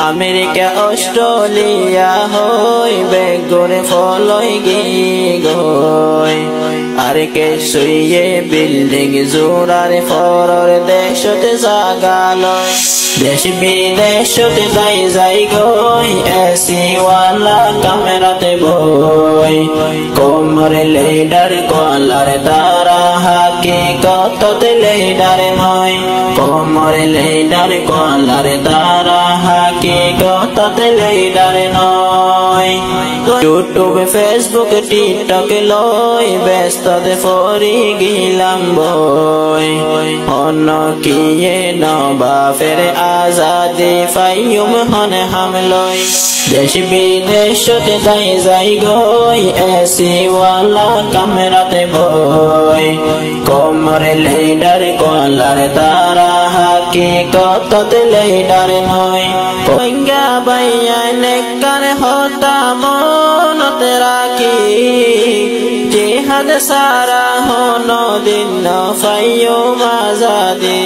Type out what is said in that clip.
America Australia হই বেগুনে ফলই গই আর কে শুয়ে বিল্ডিং জোড়ার ফরর দেশতে জাগালয় দেশ বিদেশতে যাই গই এসি ওয়ালা ক্যামেরাতে বই কোমরে লেডার কলার তারা হাকিকততে লেডার নয় কোমরে লেডার কলার তারা হাকিকততে লেডার নয় ইউটিউব ফেসবুক টিকটক লই ব্যস্ততে ফরি গিলাম বই অন্য কিয়ে নবা ফের আজাদি ফাইয়ুম হনে হামলই দেশ বিদেশতে যাই গই এসি ওয়ালা ক্যামেরাতে বই কোমরে লেডার কলার তারা হাকিকততে লেডার নয় পঙ্গা বাইয়া নেকার হতা মনতে রাখি জিহাদ সারা হন দিন ফাইয়ুম আজাদি।